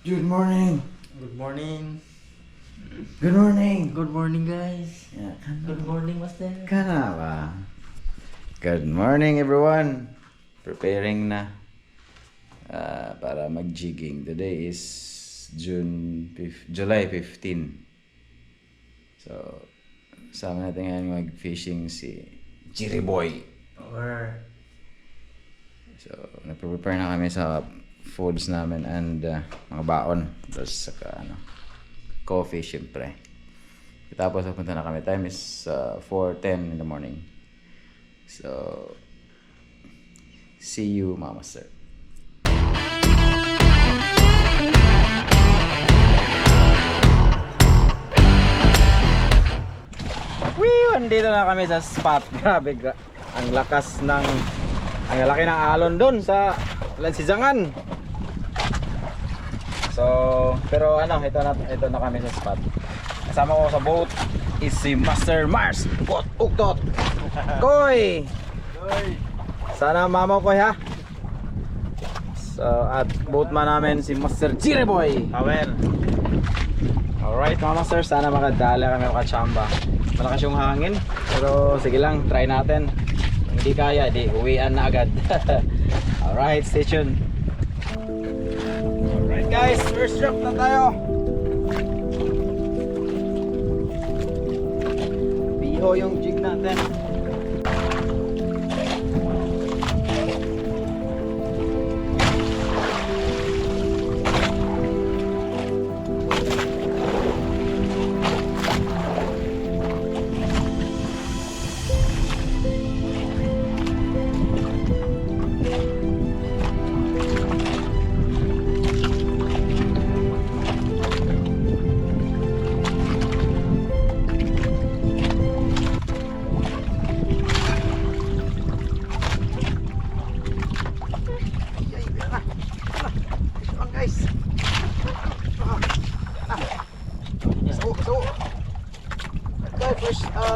Good morning. Good morning. Good morning. Good morning, guys. Yeah, Good morning, Master. kana ba? Good morning, everyone. Preparing na para mag-jigging. Today is July 15. So, sama natin ngayon mag-fishing si Jiri Boy. So, nagpe-prepare na kami sa foods namin and mga baon. Tapos saka coffee syempre. Tapos pupunta na kami. Time is 4:10 in the morning. So, see you, Mama Sir. Andito na kami sa spot. Grabe, ang lakas ng ang laki ng alon doon sa Lansisangan. So, pero ito na kami sa spot. Kasama ko sa boat is si Master Mars. Uktot. Koy. Sana mama ko ha. So, at boatman namin si Master Jiri Boy. Power. Alright mga master, sana makadala kami makachamba. Malakas yung hangin, pero sige lang, try natin. Kung hindi kaya, di uwian na agad. Alright, stay tuned. Alright guys, first drop na tayo. Biho yung jig natin.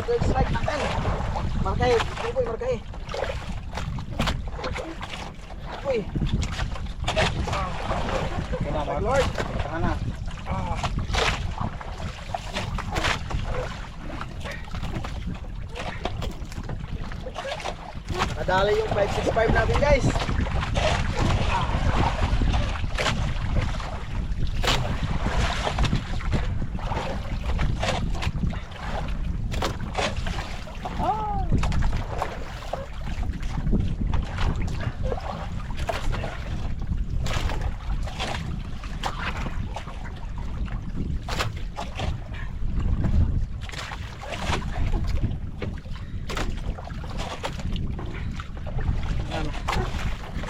Third strike natin. Markay, boy, markay. Uy. Kaya Lord, tanga na. Nakadali yung 565 natin, guys.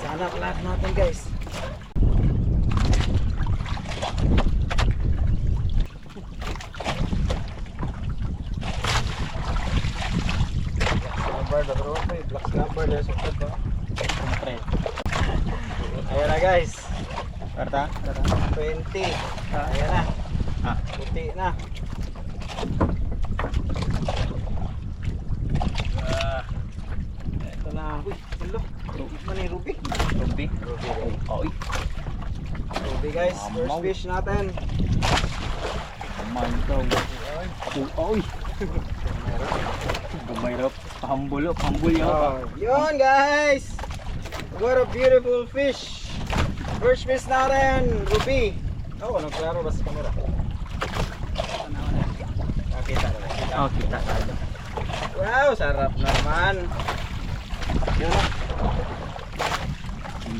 Sana lahat natin guys. Black scrubber na sukad ba? Ayan na guys. Karta? 20. Ayan na. Puti na. Ito na. Uy, tulo. Mana yung Ruby? Ruby? Oy. Ruby guys, first fish natin. Mantaw. Oy. Gumayrap. Pahambul yun. Yun guys. What a beautiful fish. First fish natin, Ruby. Anong klaro ba sa camera? Kita. Kita tayo. Wow, sarap naman. Yun na.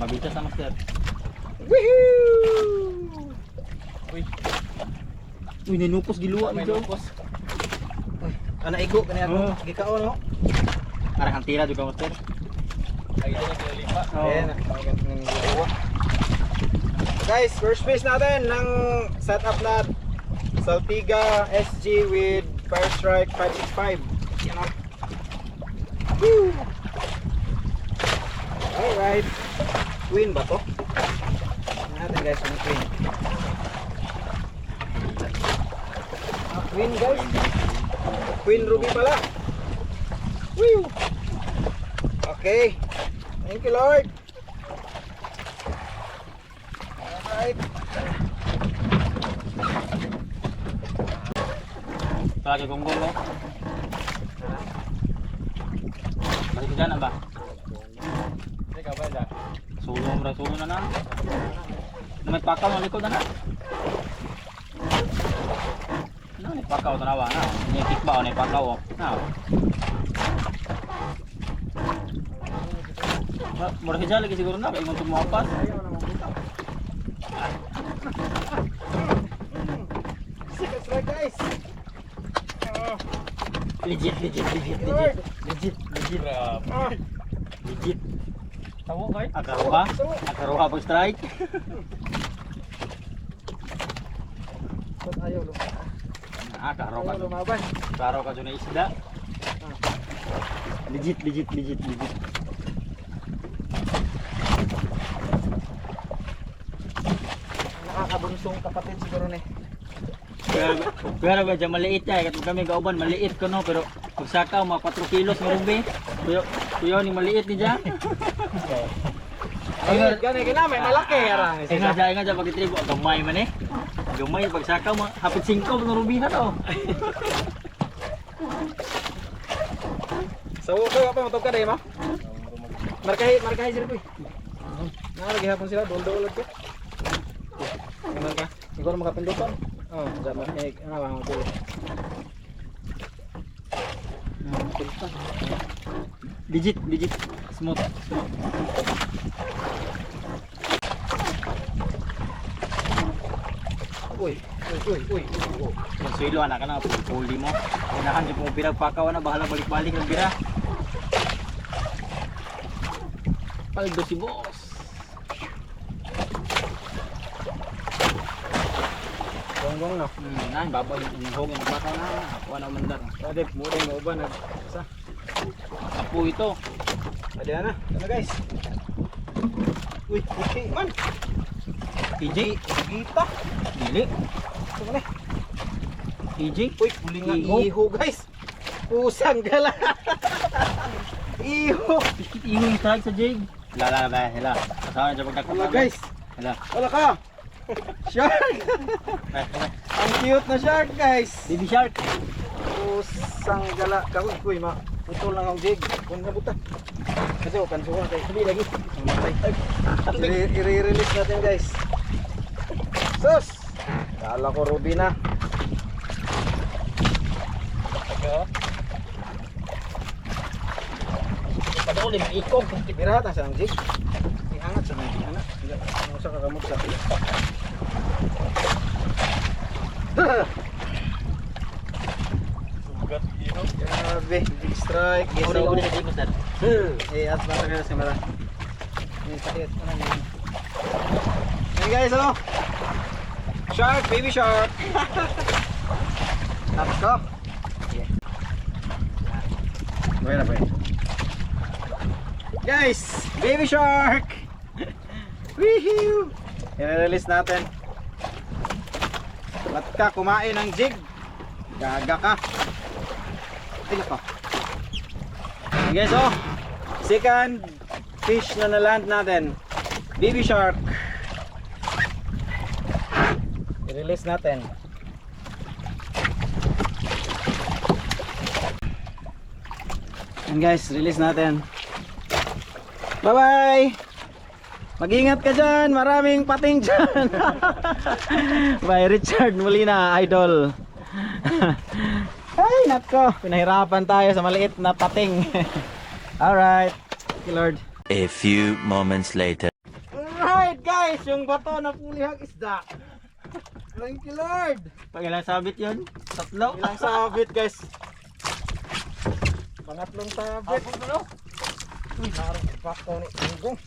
Mabita sa Master. Woohoo! Uy, ninupos giluwa ni Joe. Igo kani ako. Gikao no. Arang ang tira juga Master. Ay ito na kinalipa. Ayan, ang giluwa. Guys, first fish natin ng setup na Saltiga SG with Fire Strike 565. Yan o. Woo! Alright. Queen ba to? Tignan natin guys yung queen. Queen guys. Queen Ruby pala. Woo! Okay. Thank you Lord. Alright. Lagi gonggong mo. Balik dyan ba? Ikaw ba dyan? Sulo na na. May pakaw ng likod na na. Ano, may pakaw tanawa na. May tikba o may pakaw o. Mura hijau lagi siguro na. Kaya nguntung muapas. Sikat strike guys. Legit. Legit. Tawo guys. Akaruha pag strike. Ba't ayaw lumaban? Akaruha Ayaw lumaban. Klaro ka dyan na isda. Legit. Nakakabunsong kapatid siguro ni. Pero medyo maliit ya, katong kami kauban maliit ko no, pero pag sakaw mga 4 kilos meron be. Kuya ni maliit ni dyan. Ay, gani kinamay malaki ara. Nga dyan pag itribo, gamay man eh. Gamay pag sakaw hapit 5 na rubihan oh. Sa ulo apa matog ka dai mo? Markahi sila boy. Lagi hapon sila dol lagi. Kanan ka. Siguro makapindutan. Oh, zaman ano ba ko. Legit. Smooth. Uy. Magsuilo anak ka na, puli mo. Unahan dyan kung pirag pakaw na, bahala balik-balik ng bira. Paldo si boss. Gonggong no. Nah, babaw yung hogin ng pakaw na. Wala mandar. Pwede mudeng mo ba sa. Apo ito. Pwede na. Ano guys? Uy, okay man. TJ. Gita. Dili. Ito ka na. TJ. Uy, kulingan iho guys. Pusang gala. Iho. Biskit iho yung tag sa jig. Lala. Asawa dyan pagkakot. Wala guys. Hala. Wala ka. Shark. Ang cute na shark guys. Baby shark. Pusang gala. Kuy ma. Putol lang ang jig. Kung nabuta. Kasi kan suha kay sabi lagi. I-release natin guys. Sus. Kala ko ruby na. Padol yung ikog. Pirahat ang sang jig. Iangat sa jig anak. Ano sa kakamot sa. Sugat iho. Grabe, big strike. Uri sa jig mo sir. At baka na sa mara. Ini sakit mana ni. Hey guys, oh. Shark, baby shark. Let's go. Bueno, pues. Guys, baby shark. Woohoo! I-release natin. Ba't ka kumain ng jig? Gaga ka. Ay, nako. Guys, oh. Second fish na na-land natin. Baby shark. I-release natin. And guys, release natin. Bye-bye! Mag-ingat ka dyan, maraming pating dyan. Bye Richard Molina, idol. Ay nako, pinahirapan tayo sa maliit na pating. Alright, thank you Lord. A few moments later. Alright guys, yung bato na pulihang isda. Thank you Lord. Pag ilang sabit yun? Tatlo? Ilang sabit guys. Pangatlong sabit. Uy, narong pako ni Gunggong.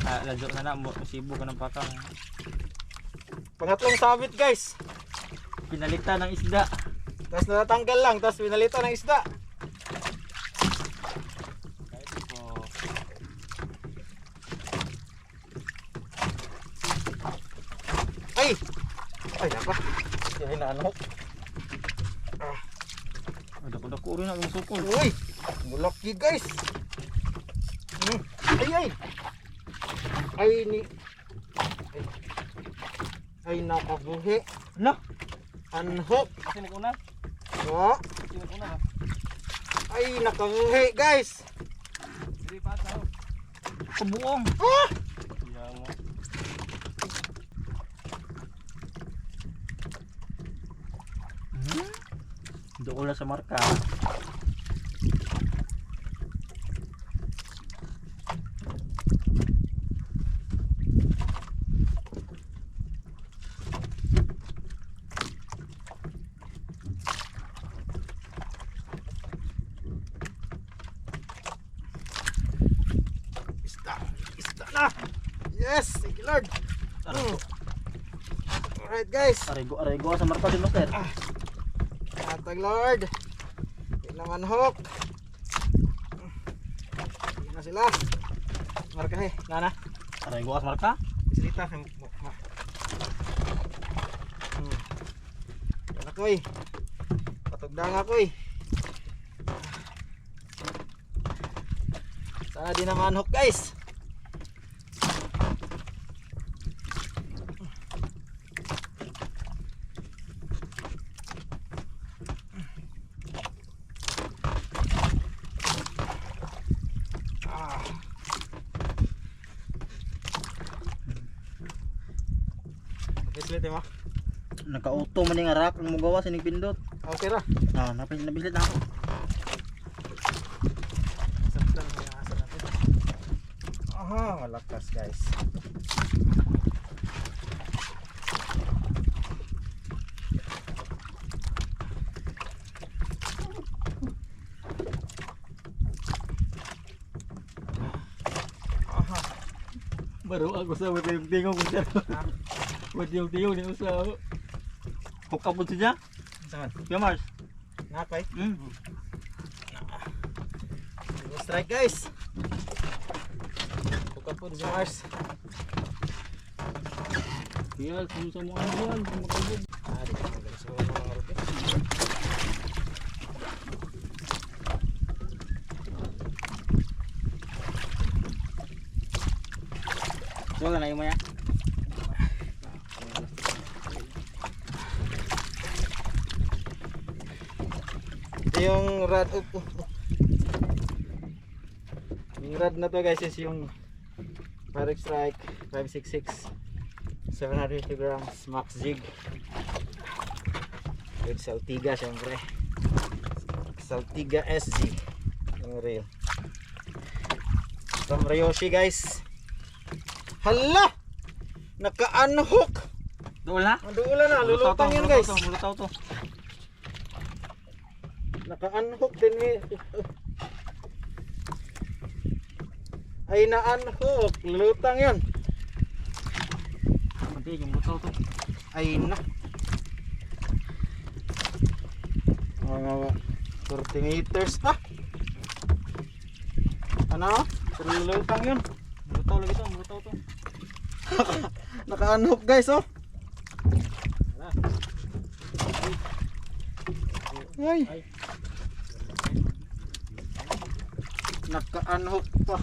Lajo na na, sibo ka ng pakaw. Pangatlong sabit guys. Pinalitan ng isda. Tapos natatanggal lang, tapos pinalitan ng isda. Ay! Ay, napa. Hindi na ano. Dako-dako rin akong sukol. Uy! Mulaki guys. Ay! Ay ni. Ay nakabuhi. Hala! Anhok. Sino ko na? Oh. Ay, nakanguhi guys. Kabuong. Ah! Doon na sa marka. Isda na. Yes, thank you Lord. Alright guys. Arego sa marka din master. Atag Lord. Hindi naman hook. Hindi na sila. Marka he. Nana. Arego sa marka. Isilita. Yan ako eh. Patugdang ako eh. Sana di naman hook guys. Bislit mo? Naka-auto man yung arak ang mugawa sinig pindot. Okay ra. Nabislit na ako. Saktan mo yung asa natin. Aha, malakas guys. Aha. Baru ako sa wala yung tingong ko sir. Wala yung tingong ni usa. Hook up po siya. Saan? Kuya Mars. Nakay. Hmm. Strike guys. Buka po si Mars. Iya, susah mo ano yan. Makabog. Ah, di ko magaling sa mga rupit. So, na yung maya. Ito yung rod. Yung rod na to guys is yung Pyrex Strike 566 750 grams max jig with Saltiga syempre. Saltiga SG yung reel from Ryoshi guys. Hala! Naka-unhook! Doon na? Maduula na, lulutang yan guys. Mulutaw to. Naka-unhook din eh. Ay na-unhook, lulutang yan. Hindi, yung mulutaw to. Ay na. Mga 40 meters pa. Ano? Lulutang yun. Mulutaw lagi to, mulutaw to. Naka-unhook guys oh. Ay. Naka-unhook pa.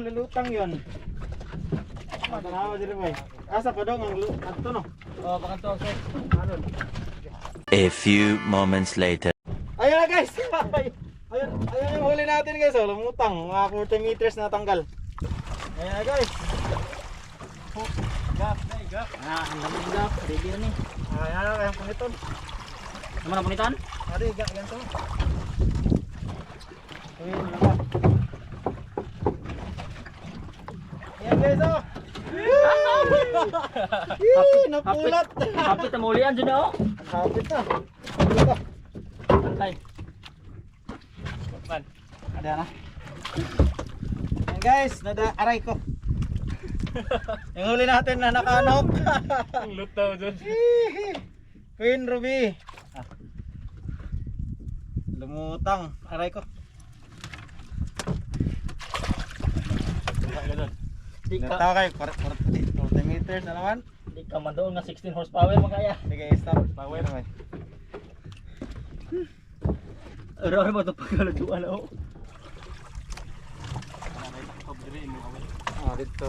Lulutang yun. Matanawa dito boy. Asa pa daw ang ato no? Oh, baka to, sir. Ano? A few moments later. Ayun na guys. Ayun yung huli natin guys oh. Lumutang. Mga 40 meters na tanggal. Ayun na guys. Gap. Ang dami ng gap. Ready na ni. Ayun na kayang puniton. Naman ang punitan? Ari, ganito. Ayun na. Ayan guys oh. Napulat. Kapit na maulian dyan oh. Kapit na. Kapit na. Antay. Ada na. Ayan guys, aray ko. Yung huli natin na naka-unhook. Ang lutaw dyan. Queen Ruby. Lumutang, aray ko. Di ka, Natawa kayo, 40 meters na naman. di ka man doon nga 16 horsepower magkaya. Sige, stop. Power naman. Araw mo ito pagkaladuan oh. Ah, dito.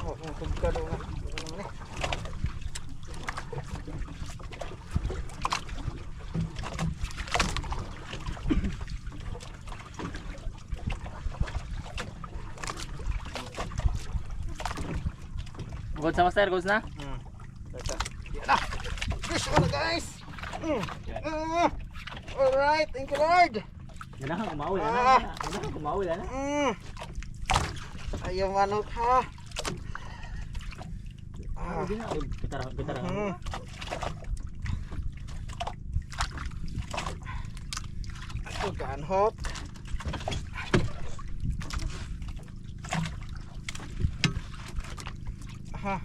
Oh, tugka daw nga. Good sa master, good na. Yan na. Fish on guys. Alright, thank you Lord. Ganahan kumawil Ah. na. Ganahan kumawil na. Ayaw manok ha. Bitar. Ako ganhot. Ha.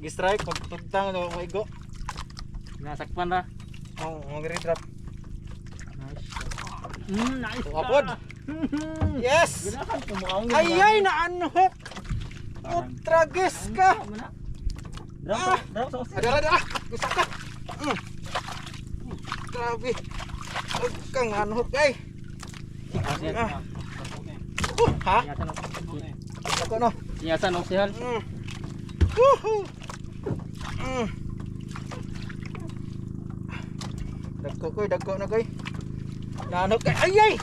Strike pagtang no mo igo. Nasakpan ra. Mo drop. Nice. Nice. Apod. Yes. Ganahan kumawil. Ayay na anhok. Utragis ka. Drop sa master. Ada. Bisa ka. Grabe. Huwag kang anhok ay. Ha? Ako no. Sinyasan no sihal. Woohoo. Dagko na koy. Nanok kay ay.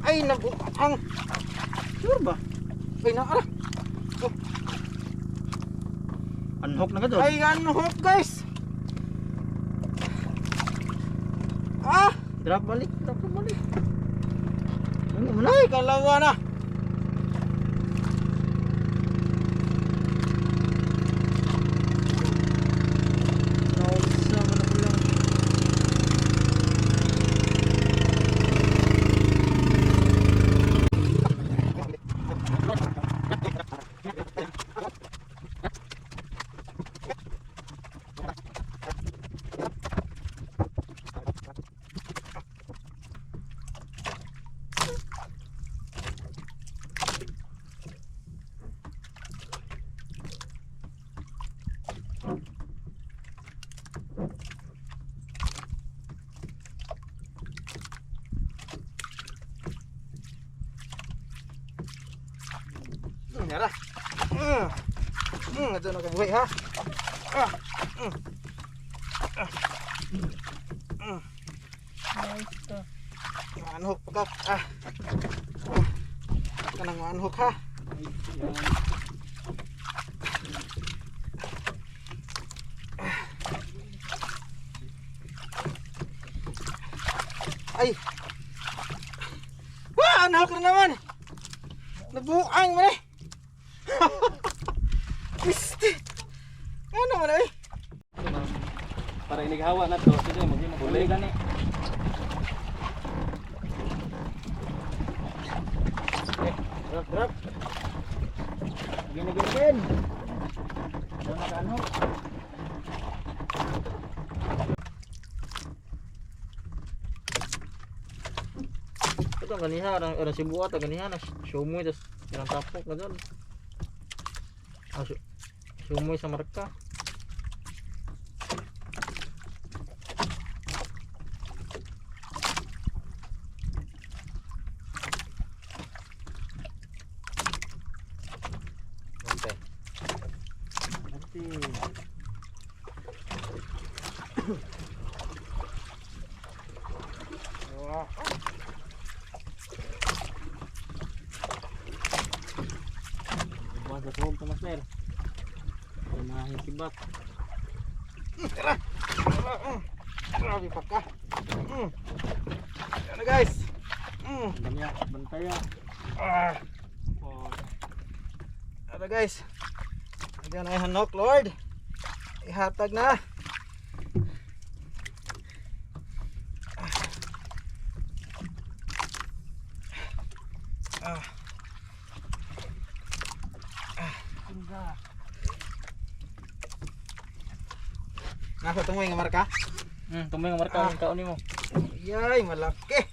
Ay nabuang. Sure ba? Ay na ara. Unhook na ka doon. Ay anhok guys. Ah, Drop balik. ano mo na? Ay kalawa na. Nausa mo na pala. Nyara. Ito na kabuhay ha. Manhok pa ka. Kanang manhok ha. Ay. Wah, anhok na naman. Nabuang mo na. Piste. Ano mo na eh? Para inighawa na to. Sige, mag-huli gani. Drop. Gini. Doon naka-unhook. Ito ang ganiha, orang sibuat ang ganiha na sumoy tas ilang tapok na doon. Sumoy sa marka. Okay. Wah. Buwan sa tuhog to master. Ay mga hisibat. Grabe pa ka. Ano guys? Ang dami ang bantaya. Ano guys? Diyan ay hanok Lord. Ihatag na. Nasa tumoy nga marka? Tumay nga marka ang kaon nimo. Yay, malaki.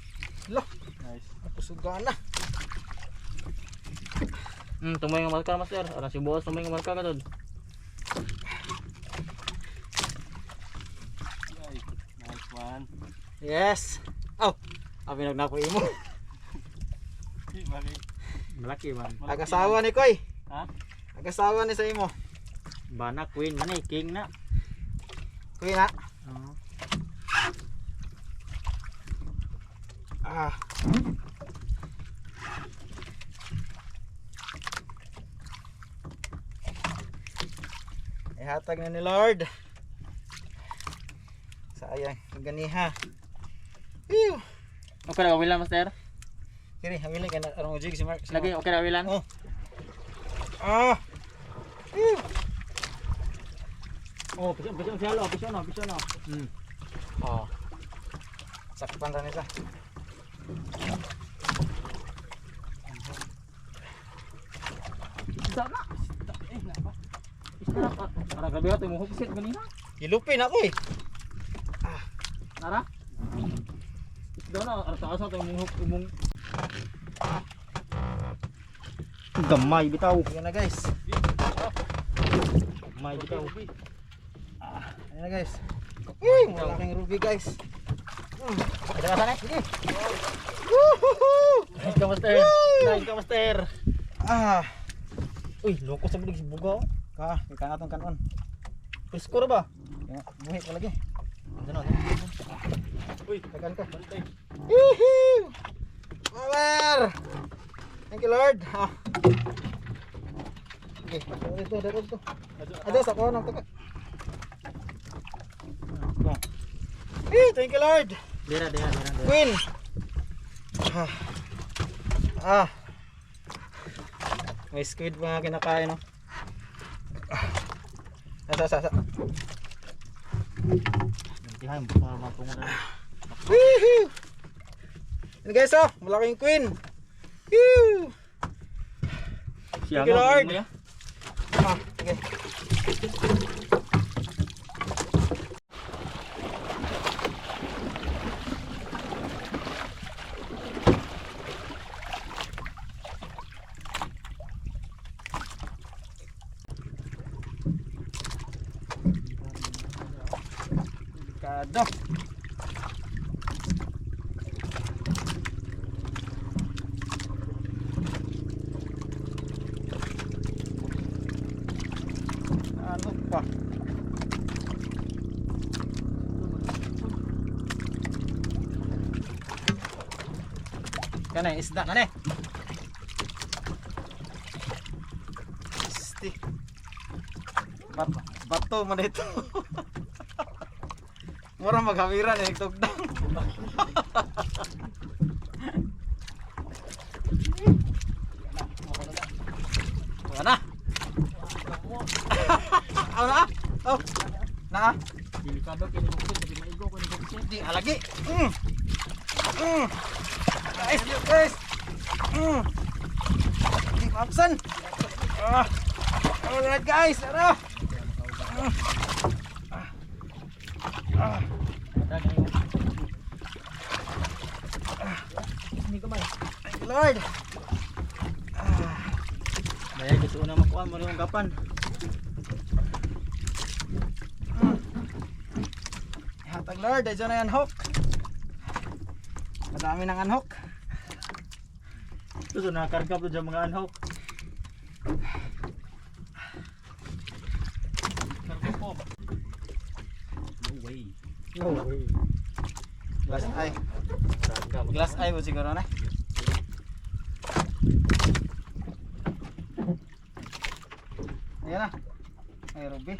Lo, Nice. napusugan na. Tumay nga marka master. Ara si boss tumay nga marka ka dod. Nice one. Yes. Oh, abi nagnako imo. Malaki man. Agasawa ni Koy. Ha? Agasawa ni sa imo. Bana queen man eh, king na. Koy na. Oo. Ihatag na ni Lord. Sayang, ganiha. Ew. Okay ra wilan master. Kiri, hawili ka na arong jig si Mark. Lagi okay ra wilan. Oh. Ah. Ew. Oh, pisyon siya lo. Oh. Sakpan ra nisa. Sana. Para gabi ato mo hupsit ganina. Kilupin ako eh. Nara. Isda na asa to mong gamay bitaw. Yan na guys. Gamay bitaw. Ayan na guys. Uy, malaking ruby guys. Ada ka sana? Sige. Woohoo! Nice ka master. Nice ka master. Ah. Uy, loko sa bulig bugaw. Ika atong kanon. Presko ra ba? Buhi ka lagi. Ano? Uy, tagan ka. Woohoo! Power! Thank you Lord. Okay, dito. Ada sa ko nang taga. Thank you Lord. Dera. Queen. May squid pa nga kinakain, no? Asa. Nantihan mo para mapungan na. Woohoo! Yan guys, oh, malaking queen. Woo! Siya Thank you, Lord. ya. Okay. Kado. Ano pa? Kanay isda na ne. Isti. Bato man ito. Mura maghawiran eh tugdang. Wala. Ano? Oh. Na. Delikado kini ko kasi maigo ko ni ko kasi. Di alagi. Guys. Di mapsan. Alright guys, tara. Ni kamay. Thank you Lord. Daya gusto na makuha mo rin yung gapan. Hatag Lord, dyan na yan hook. Madami ng unhook. Gusto nakakarga po dyan mga anhok. Karga po. No way. Glass eye. Karga. Glass eye mo siguro na. Ayan na. Ay, Ruby.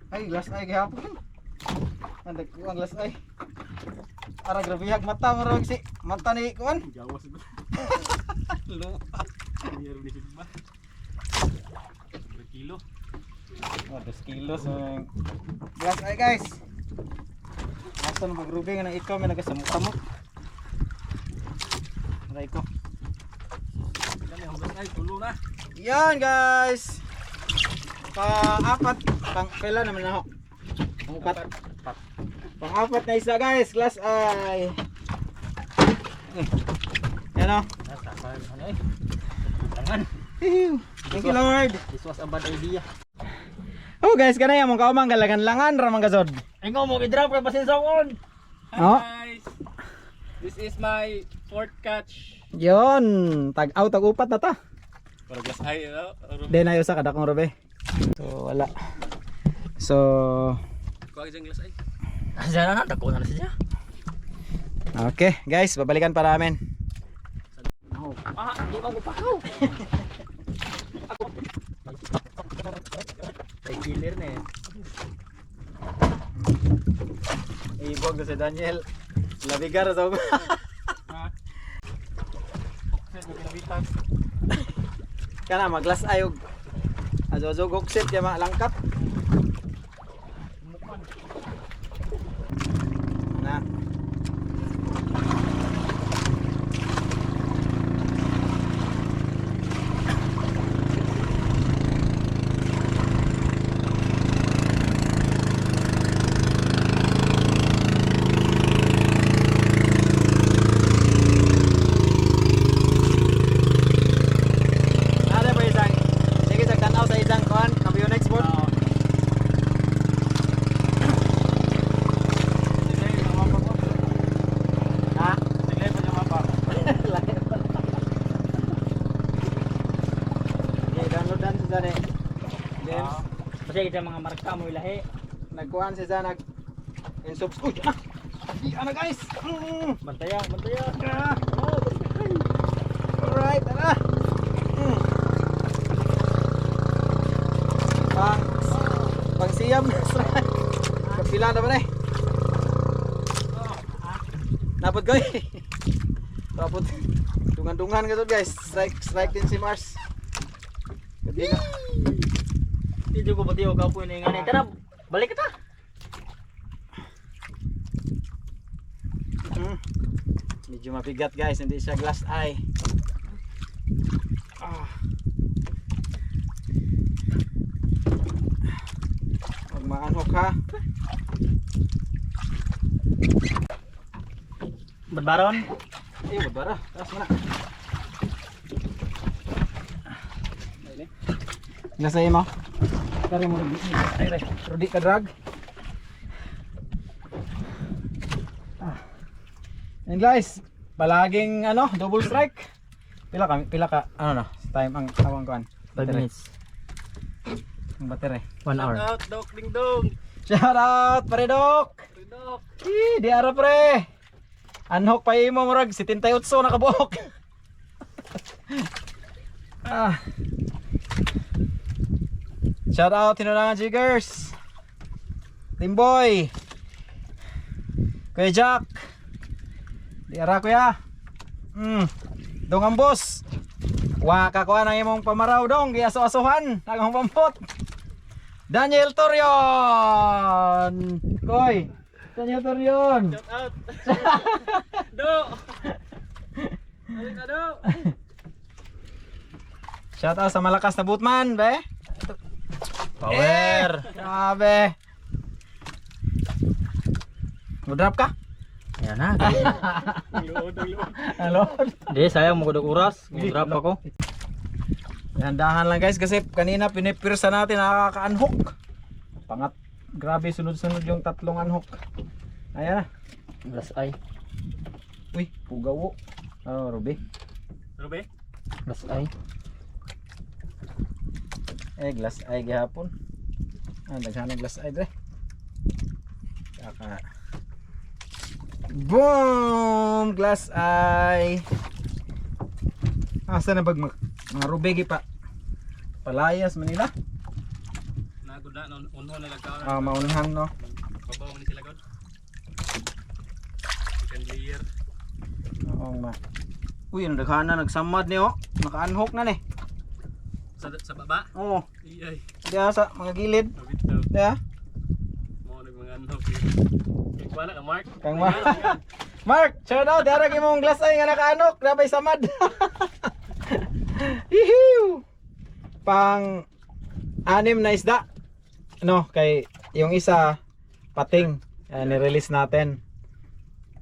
Ay, glass eye gihapon. Andag ko ang glass eye. Ara grabe hag mata mo ron si mata ni kuan. Jawas ba? Lupa. Biar di sini ba? Berkilo. Oh, 2 kilos. Glass eye guys. Asa na mag-Ruby nga nang ikaw may nagasamok-samok. Aray ko. Kami hugas ay tulo na. Yan guys. Pang-apat, pang-pila naman ako. Pang-apat. Pang-apat na isda guys, glass eye. Yan o. Nasa ano eh. Tangan. Thank you Lord. This was a bad idea. Oh guys, kanay among kaumang galagan-langan ramang gasod. Ay nga mo i-drop kay pasin sa on. Oh. Guys. This is my fourth catch. Yon, tag-out tag-upat na ta. Para gas ay Then ayo sa kadakong Ruby. So wala. So kuha jang glass ay. Asa na dako na siya. okay, guys, babalikan pa namin. Di ba ko pakaw? Gilir na eh. Ibog na si Daniel. Labigar sa mga. Ha? Okay, magkinabitan. Kana maglas ayog. Azo-zo gokset kaya malangkap. Na. Ada ba isang? Sige sa tanaw sa isang kuan, kampiyon export. Oo. Sige, yung mapa ko. Ha? Sige, pa yung mapa. Okay, downloadan sa sana. Then Kasi kita mga marka mo ilahi. nagkuhan si sana in subscribe. Ah! Di ana guys. Bantaya, bantaya. Ah! Alright, tara. Pang siyam na strike. Kapila na ba na eh? Napod ko eh. Napod. Dungan-dungan ka to guys. Strike din si Mars. Gabi na. Hindi ko pati o kapoy na yung ganyan. Tara, balik kita. Medyo mabigat guys. Hindi siya glass eye. Huwag maanhok ha. Badbaron. Eh, babara. Taas mo na. Nasa mo? Kari mo rudi. Ay, rudi ka drag. And guys, palaging ano, double strike. Pila ka ano na, time ang tawang kuan. 5 minutes. Ang battery. 1 hour. Out, Dok Ding Dong. Shout out, pare Dok. Dok. Di ara pre. Anhok pa imo murag 78 nakabuok. Ah. Shout out Tinulangan Jiggers. Timboy. Kuya Jack. Di ara kuya. Dong ang boss. Wa ka kuha ng imong pamaraw dong, di aso-asuhan, nagong pampot. Daniel Torion. Koy. Daniel Torion. Shout out. Do. Alin na do. Shout out sa malakas na bootman, be. Power. Grabe. Mo-drop ka? Ayan na. Luod, luod. Hello. Hindi, sayang mo kudog oras. Mag-drop ako. Dahan lang guys kasi kanina pinipirsa natin nakaka-unhook. Pangat. Grabe sunod-sunod yung tatlong unhook. Ayan na. Glass eye. Uy, pugawo. Oh, Ruby. Ruby? Glass eye. Glass eye gihapon. Daghan glass eye dre. Kaka. Boom! Glass eye. Asa na bag mga rubegi pa. Palayas Manila. Nagod na, unho na lagkaw. Maunahan no. Babaw ni sila god. Second layer. Oo ma. Uy, ang daghan na nagsamad ni oh. Naka-unhook na ni. Sa baba? Oo. Iyay. Diya sa mga gilid. Mabit daw. Diya. Mo mga anhok. Ikaw na ka, Mark. Kang Mark, shout out dara kay mong glass eye nga naka-unhook, grabay samad. Hihiw. Pang anim na isda. No, kay yung isa pating ni-release natin.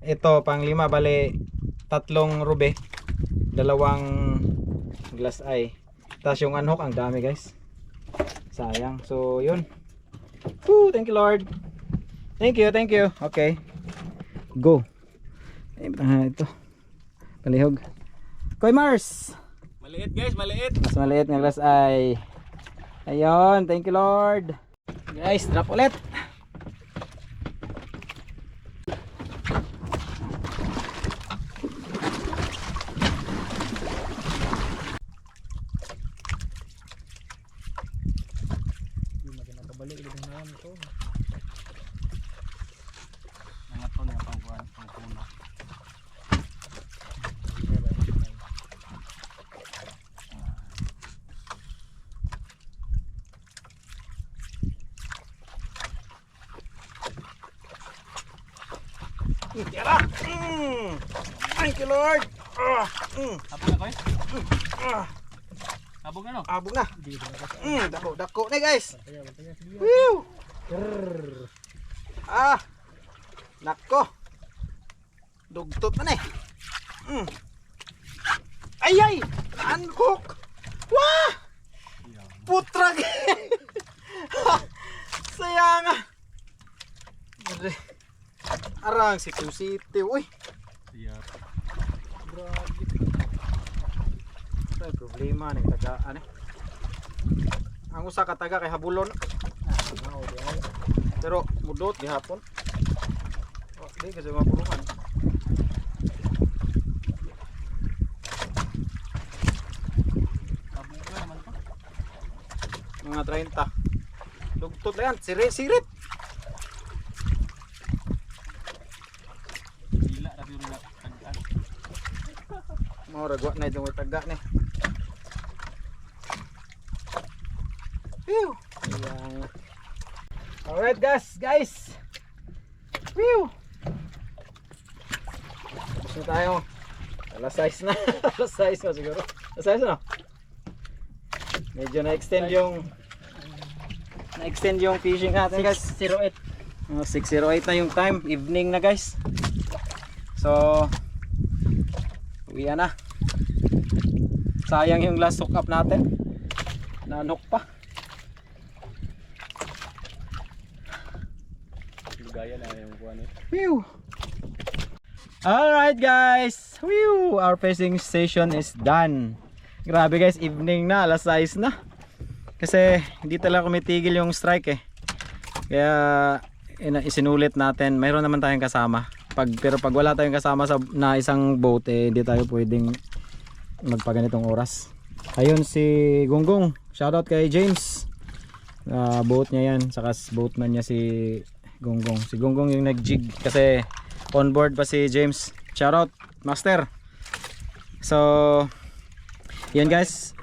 Ito pang 5 bali 3 rube, 2 glass eye. Tapos yung unhook ang dami guys. Sayang. So yun. Woo, thank you Lord. Thank you, thank you. Okay. Go. Ito. Palihog. Koy Mars. Maliit guys, maliit. Mas maliit ng glass eye. Ayun, thank you Lord. Guys, drop ulit. Mga to nga pang kuna. Tira! Thank you, Lord! Abog na ko eh? Abog na no? Abog na. Dako na guys. Whew! Nako. Dugtot man eh. Ay! Unhook! Wah! Putrag! Sayang ah. Arang situ-situ. Uy! Siap. Grabe. Ito ay problema ng tagaan eh. Ang usa ka taga kay habulon. Pero mudot gihapon. Oh, di kasi mapulungan. Abog na naman to. Mga 30. Dugtot na yan. Sirit. Gila rabi rin na tagaan. Mga ragwa na itong taga ni. Phew! Ayan. Alright guys. Phew! Tapos na tayo. Alas 6 na. Alas 6 na siguro. Alas 6 na. Medyo na-extend yung fishing natin guys. 08. 6:08 na yung time. Evening na guys. So uwi na. Sayang yung last hook up natin. Nanok pa. Gaya na yung kuha eh. Whew. Alright guys. Whew. Our fishing session is done. Grabe guys, evening na, alas 6 na. Kasi hindi talaga kumitigil yung strike eh. Kaya isinulit natin. Mayroon naman tayong kasama. Pero pag wala tayong kasama na isang boat eh, hindi tayo pwedeng magpaganitong oras. Ayun si Gonggong. Shoutout kay James. Boat niya yan. Saka boatman niya si Gonggong. Si Gonggong yung nag-jig kasi on board pa si James. Shoutout Master. So yan guys,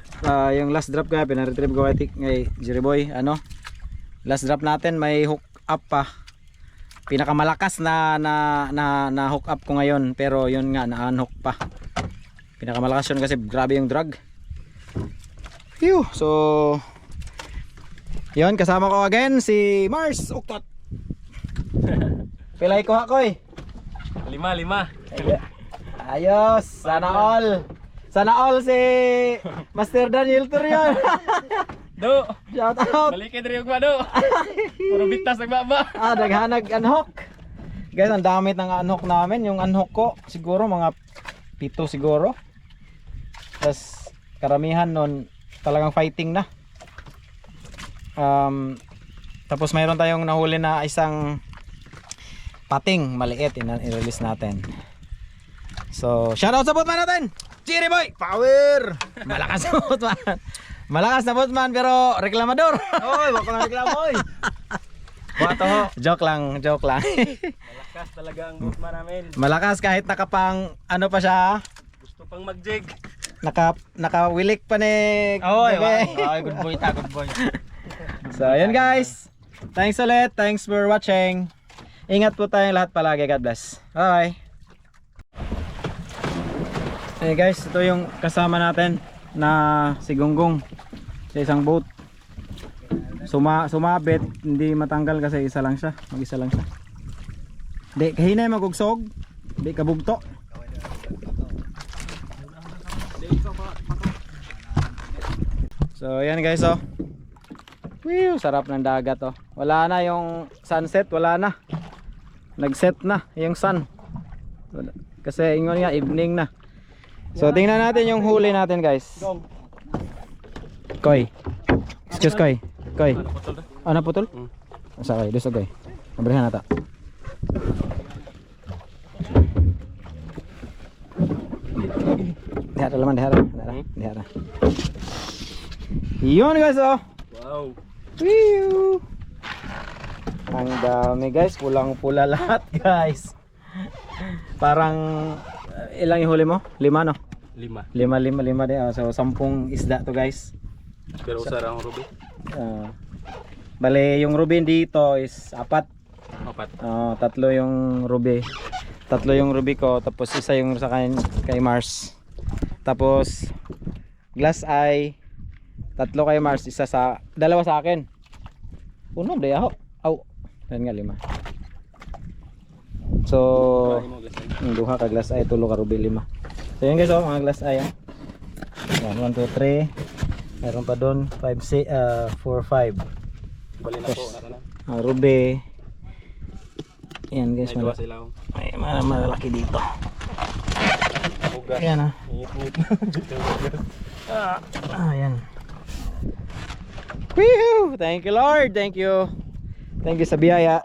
yung last drop ko pina-retrieve ko kay Jerry Boy. Last drop natin may hook up pa. Pinakamalakas na hook up ko ngayon, pero yun nga na-unhook pa. Pinakamalakas yun kasi grabe yung drag. Phew. So yun, kasama ko again si Mars Uktot. Pilay ko hakoy. 5. Ayos, sana all si Master Daniel Turion. Do! Shout out. Balikin rin yung do! Puro bitas nagbaba! Daghanag unhook. Guys, ang damit ng unhook namin. Yung unhook ko siguro mga 7 siguro. Tapos karamihan nun talagang fighting na. Tapos mayroon tayong nahuli na isang pating maliit, i-release natin. So shout out sa boatman natin, Jerry Boy Power. Malakas na boatman. Malakas na boatman pero reklamador. Oy, wag ko na reklamo oy. Wato ho. Joke lang. Malakas talaga ang boatman namin. Malakas kahit nakapang ano pa siya. Gusto pang mag-jig. Nakawilik pa ni Oy, Bebe. good boy. So ayun guys. Thanks ulit. Thanks for watching. Ingat po tayong lahat palagi. God bless. Bye. Hey guys, ito yung kasama natin na si Gonggong sa isang boat. Sumabit, hindi matanggal kasi isa lang siya. Mag-isa lang siya. Di kahinay magugsog. Di kabugto. So yan guys oh. Whew, sarap ng dagat oh. Wala na yung sunset, wala na. Nag-set na yung sun. Kasi ingon nga evening na. So tingnan natin yung huli natin guys. Koy. Excuse Koy. Koy. Ano putol? Asa koy, dusog koy. Abrihan nata. Dihara laman dihara. Yun guys oh. Wow. Woo! Ang dami guys, pulang-pula lahat guys. Parang ilang ihuli mo? 5 no? 5. 5 din. So 10 isda to guys. Pero usar ang ruby. Bale yung ruby dito is 4. 4. 3 yung ruby. 3 yung ruby ko, tapos isa yung sa kay Mars. Tapos glass eye 3 kay Mars, dalawa sa akin. Uno day ako. Aw. Yan nga 5. So duha ka glass eye, 3 ka ruby 5. So yun guys, mga glass eye. Yan 1 2 3. Meron pa doon 4 5. Bali na po na. Ruby. Yan guys, Ay, sila. may malaki dito. Ugas. Ayan Ngit-ngit. Ayan. Woohoo! Thank you Lord, thank you. Thank you sa biyaya.